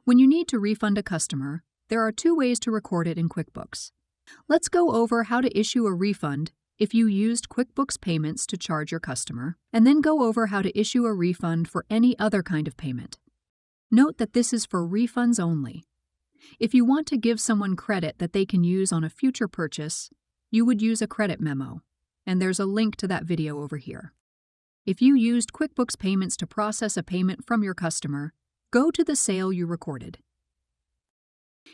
When you need to refund a customer, there are two ways to record it in QuickBooks. Let's go over how to issue a refund if you used QuickBooks Payments to charge your customer, and then go over how to issue a refund for any other kind of payment. Note that this is for refunds only. If you want to give someone credit that they can use on a future purchase, you would use a credit memo, and there's a link to that video over here. If you used QuickBooks Payments to process a payment from your customer, go to the sale you recorded.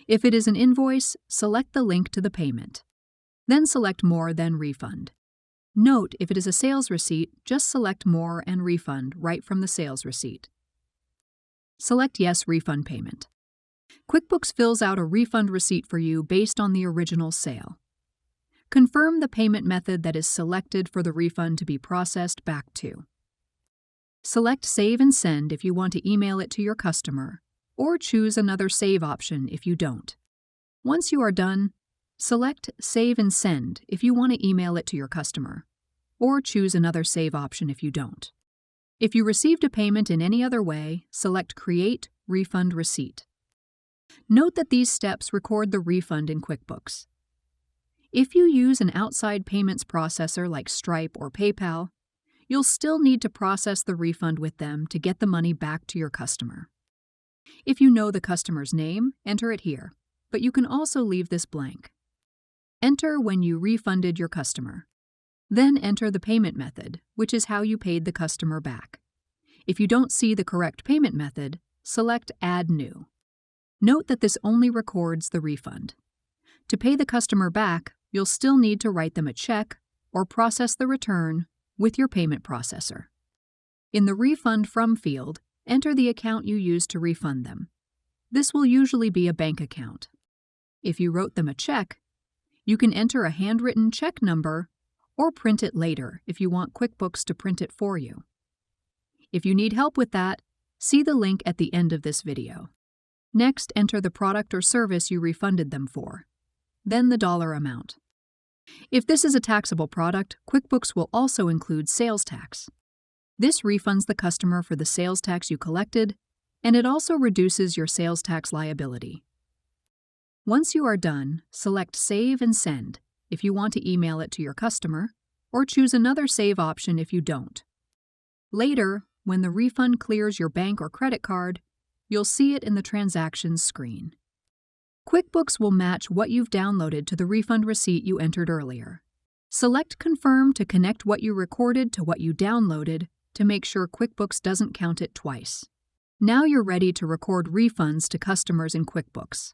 If it is an invoice, select the link to the payment. Then select More, then Refund. Note, if it is a sales receipt, just select More and Refund right from the sales receipt. Select Yes, Refund Payment. QuickBooks fills out a refund receipt for you based on the original sale. Confirm the payment method that is selected for the refund to be processed back to. Select Save and Send if you want to email it to your customer, or choose another save option if you don't. Once you are done, select Save and Send if you want to email it to your customer, or choose another save option if you don't. If you received a payment in any other way, select Create Refund Receipt. Note that these steps record the refund in QuickBooks. If you use an outside payments processor like Stripe or PayPal, you'll still need to process the refund with them to get the money back to your customer. If you know the customer's name, enter it here, but you can also leave this blank. Enter when you refunded your customer. Then enter the payment method, which is how you paid the customer back. If you don't see the correct payment method, select Add New. Note that this only records the refund. To pay the customer back, you'll still need to write them a check or process the return with your payment processor. In the Refund From field, enter the account you used to refund them. This will usually be a bank account. If you wrote them a check, you can enter a handwritten check number or print it later if you want QuickBooks to print it for you. If you need help with that, see the link at the end of this video. Next, enter the product or service you refunded them for, then the dollar amount. If this is a taxable product, QuickBooks will also include sales tax. This refunds the customer for the sales tax you collected, and it also reduces your sales tax liability. Once you are done, select Save and Send if you want to email it to your customer, or choose another save option if you don't. Later, when the refund clears your bank or credit card, you'll see it in the transactions screen. QuickBooks will match what you've downloaded to the refund receipt you entered earlier. Select Confirm to connect what you recorded to what you downloaded to make sure QuickBooks doesn't count it twice. Now you're ready to record refunds to customers in QuickBooks.